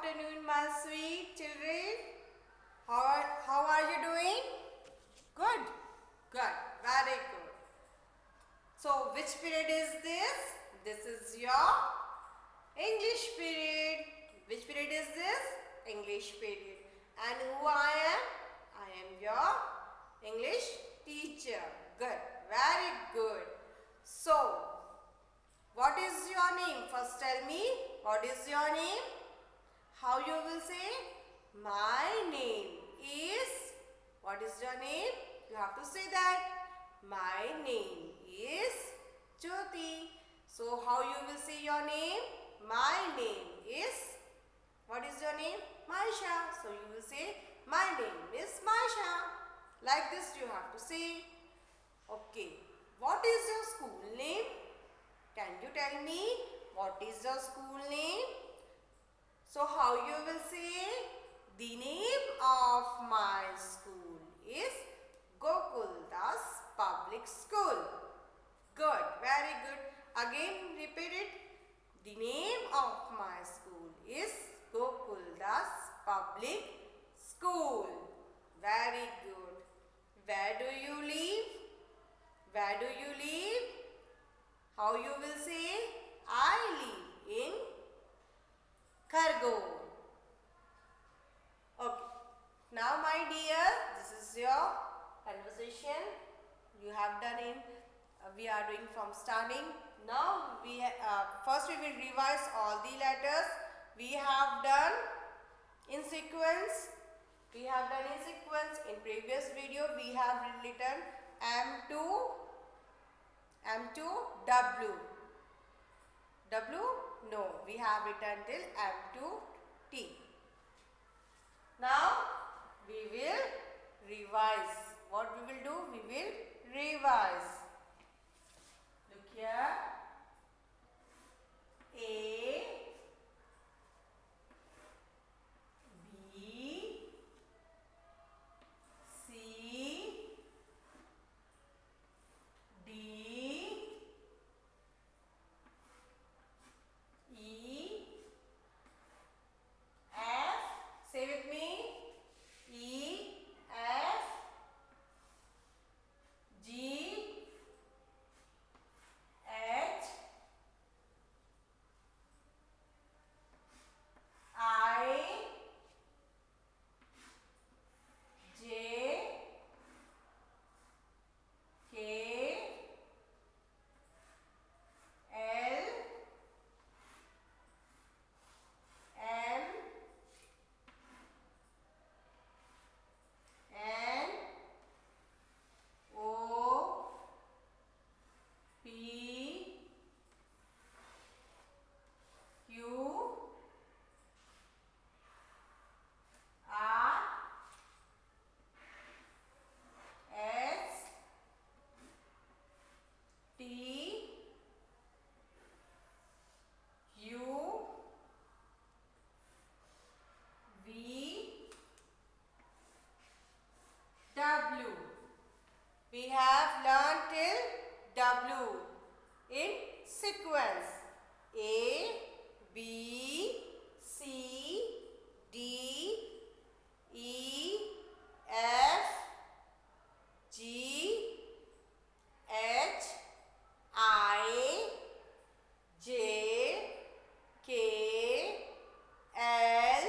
afternoon, my sweet children. How are you doing? Good. Good. Very good. So, which period is this? This is your English period. Which period is this? English period. And who I am? I am your English teacher. Good. Very good. So, what is your name? First tell me, what is your name? How you will say? My name is, what is your name? You have to say that. My name is Jyoti. So how you will say your name? My name is, what is your name? Maisha. So you will say, my name is Maisha. Like this you have to say. Okay. What is your school name? Can you tell me what is your school name? So how you will say? The name of my school is Gokul Das Public School. Good, very good. Again repeat it. The name of my school is Gokul Das Public School. Very good. Where do you live? Where do you live? How you will say? I live in Khargone. Okay. Now my dear, this is your conversation. You have done in, we are doing from starting. Now we first we will revise all the letters. We have done in sequence. We have done in sequence. In previous video we have written M to W. W? No, we have written till M to T. Now we will revise. What we will do? We will revise. Look here. A, B, C, D, E, F. Say with me. E, F, G, H, I, J, K, L, M, N, O, P, Q, R, S, T, U, V, W. We have learned till W in sequence. A, B, C, D, E, F, G, H, I, J, K, L,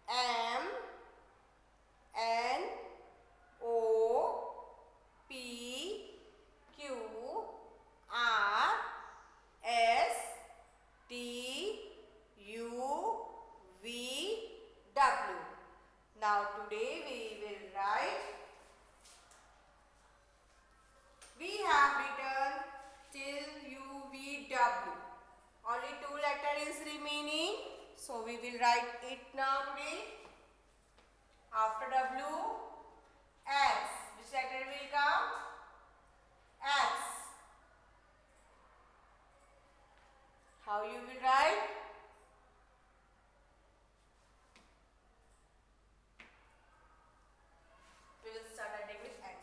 M, N, O, P, Q, R, S, T, U, V, W. Now today we will write. We have written till U, V, W. Only two letters is remaining. So we will write it now today. After W, X. Which letter will come? X. How you will write? We will start writing with X.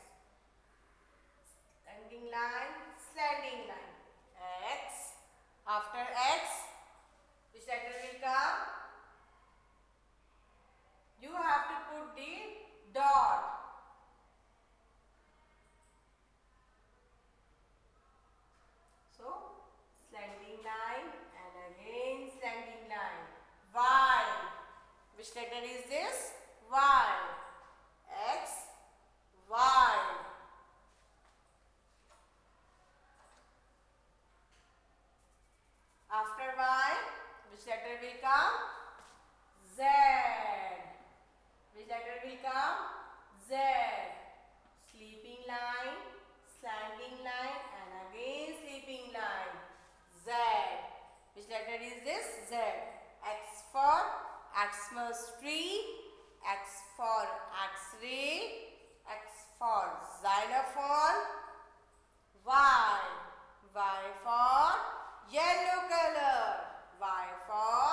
Slanting line, slanting line. X. After X, which letter will come? Which letter is this? Y. X, Y. After Y, which letter will come? Z. Which letter will come? Z. Sleeping line, slanting line, and again sleeping line. Z. Which letter is this? Z. X for Xmas tree, X for X-ray, X for xylophone, Y. Y for yellow color, Y for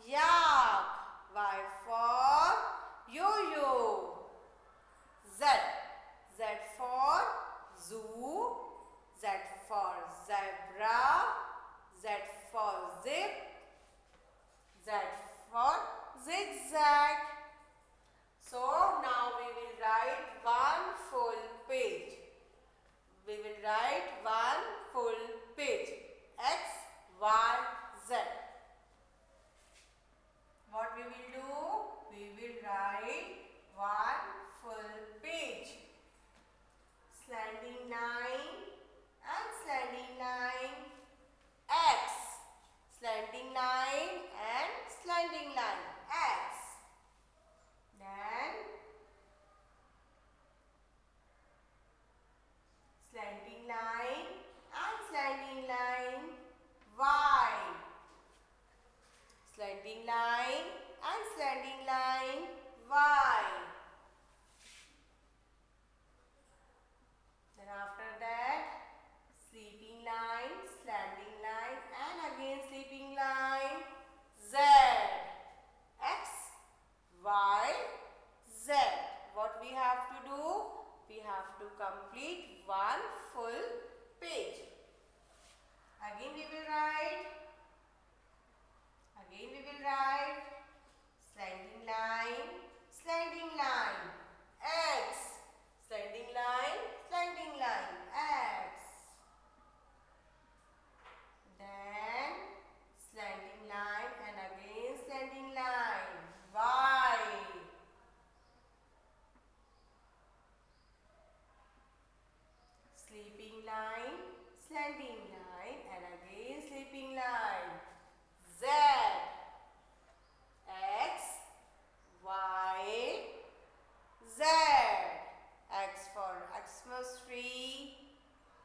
yak, Y for yo-yo. Z. Z for zoo, Z for zebra, Z for zip, Z for zigzag. So now we will write one full page. We will write one full page. X, Y, Z. What we will do? We will write one full page. Slanting line and slanting line. X. Slanting line and slanting line. X. Then slanting line and slanting line. Y. Slanting line and slanting line. Y. Then after that, sleeping line, slanting line, and again sleeping line. Z. X, Y, Z. What we have to do? We have to complete one full page. Again we will write. Slanting line, X. Slanting line, X. Then slanting line and again slanting line, Y. Sleeping line, slanting line, and again sleeping line, Z. X, Y, Z. X for Xmas tree,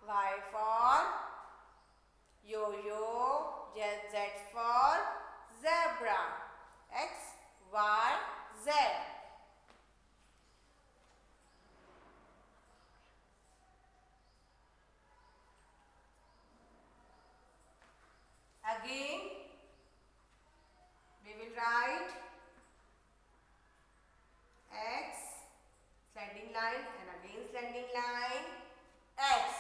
Y for yo-yo, Z for zebra. X, Y, Z. Again, we will write X, slanting line, and again slanting line, X.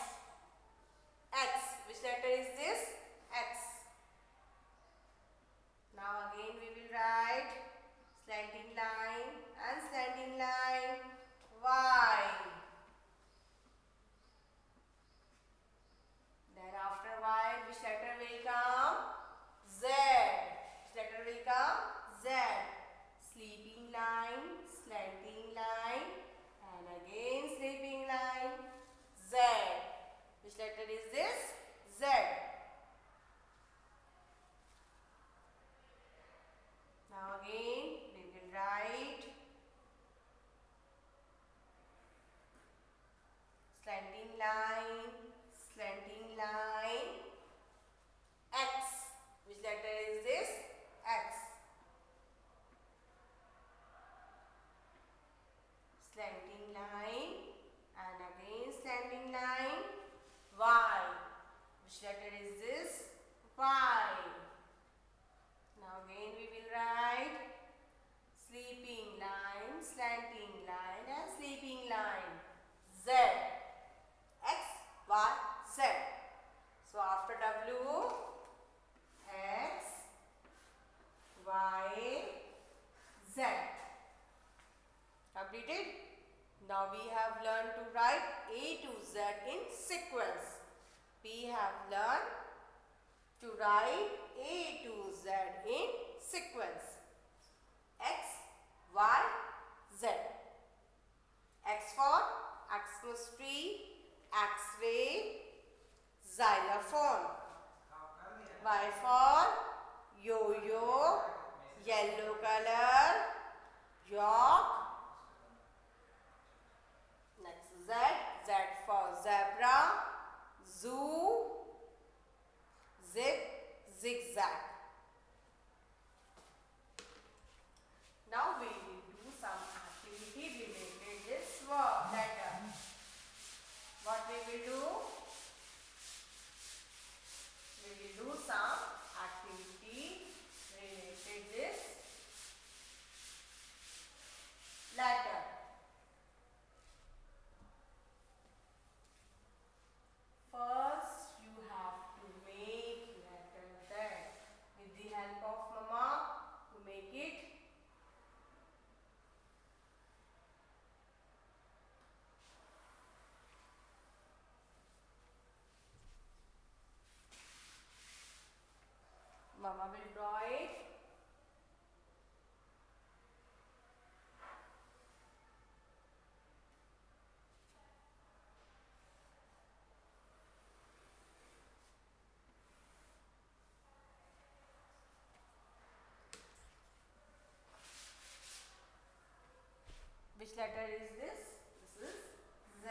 X. Which letter is this? X. Now again we will write slanting line and slanting line, Y. Then after Y, which letter will come? Z. Which letter will come? Z. Sleeping line, slanting line, and again sleeping line, Z. Which letter is this? Z. Now again we will write slanting line, X. Which letter is this? X. Slanting line and again slanting line, Y. Which letter is this? Y. Now again we will write sleeping line, slanting line, and sleeping line, Z. X, Y, Z. So after W, X, Y, Z. Completed? Now we have learned to write A to Z in sequence. We have learned to write A to Z in sequence. X, for yo-yo, yellow color, York. Next Z, Z for zebra, zoo, zip, zigzag. Now we will do some activity related this word letter. What we will do? We will do some activity related this letter. First, you have to make letter Z. With the help of Mama, to make it. Mama will draw it. Which letter is this? This is Z.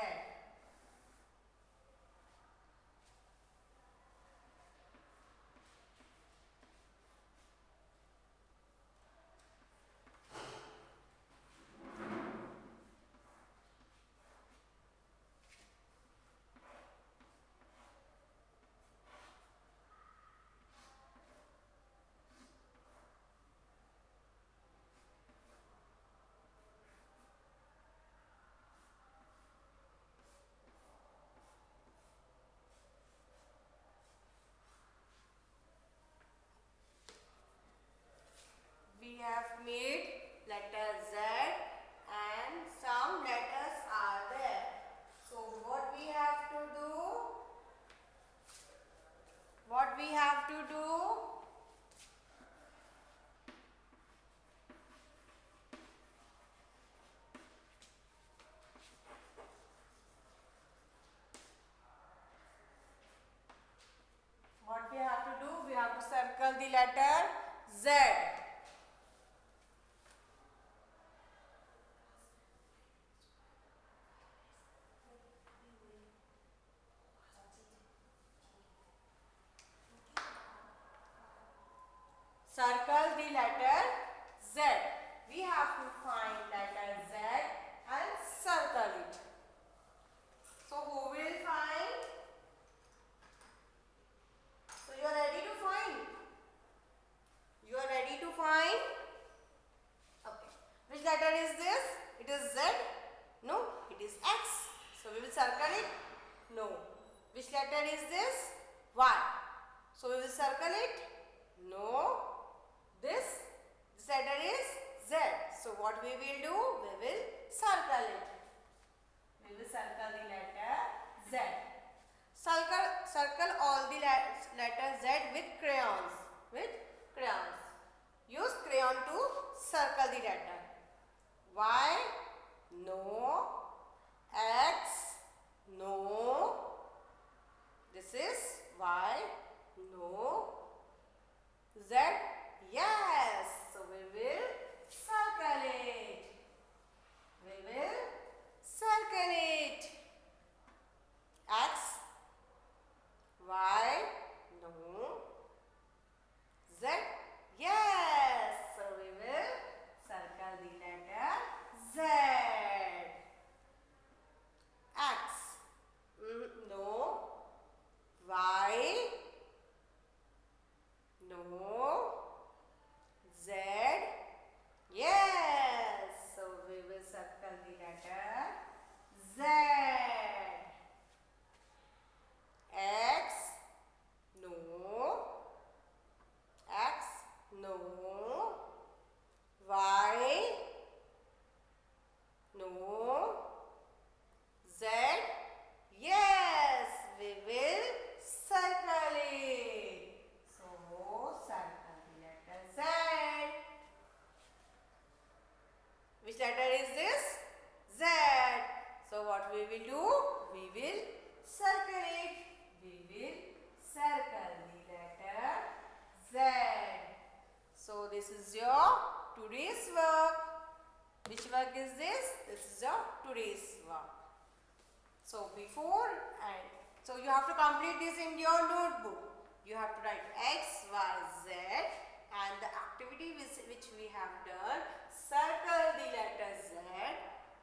We have made letter Z and some letters are there. So what we have to do? What we have to do? What we have to do? We have to circle the letter Z. Circle the letter Z. We have to find letter Z and circle it. So who will find? So you are ready to find? You are ready to find? Okay. Which letter is this? It is Z? No, it is X. So we will circle it? No. Which letter is this? Y. So we will circle it? No. This letter is Z. So what we will do? We will circle it. We will circle the letter Z. Circle all the letters Z with crayons. With crayons. Use crayon to circle the letter. Y. No. X. No. This is Y. No. Z. Yes. So we will circle it. We will circle it. X. Y. No. this is your today's work. Which work is this? This is your today's work. So so you have to complete this in your notebook. You have to write X, Y, Z, and the activity which we have done, circle the letter Z.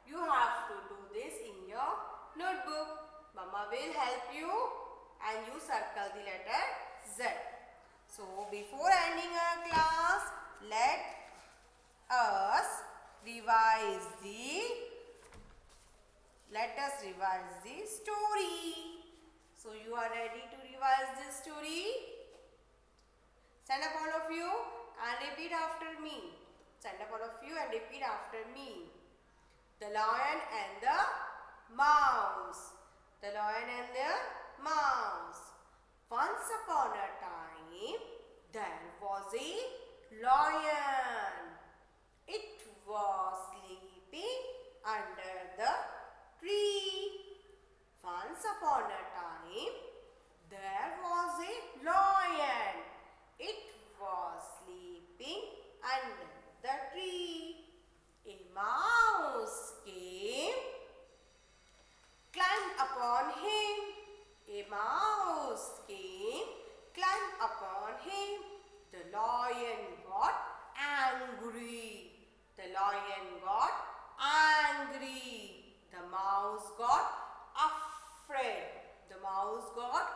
You have to do this in your notebook. Mama will help you and you circle the letter Z. So before ending our class, let us revise the story. So you are ready to revise this story? Stand up all of you and repeat after me. Stand up all of you and repeat after me. The Lion and the Mouse. The Lion and the Mouse. Once upon a time, there was a lion. It was sleeping under the tree. Once upon a time, there was a lion. It was sleeping under the tree. A mouse came, climbed upon him. A mouse came, climbed upon him. The lion got angry. The lion got angry. The mouse got afraid. The mouse got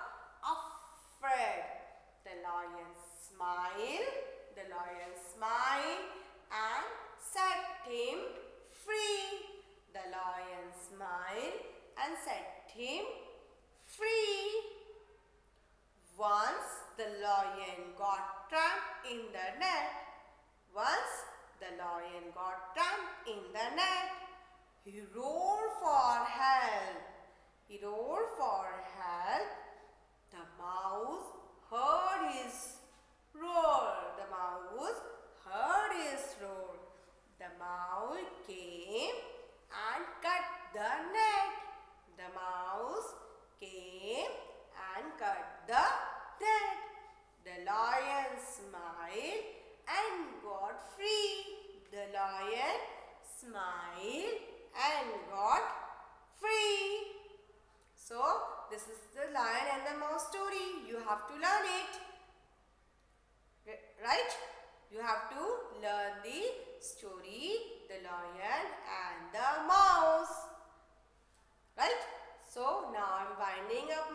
afraid. The lion smiled. The lion smiled and set him free. The lion smiled and set him free. Once the lion got trapped in the net. Once the lion got trapped in the net. He roared for help. He roared for help. The mouse heard his roar. The mouse heard his roar. The mouse came and cut the net. The mouse came and cut the net. The lion smiled and got free. The lion smiled and got free. So, this is the Lion and the Mouse story. You have to learn it. Right? You have to learn the story, the Lion and the Mouse. Right? So, now I am winding up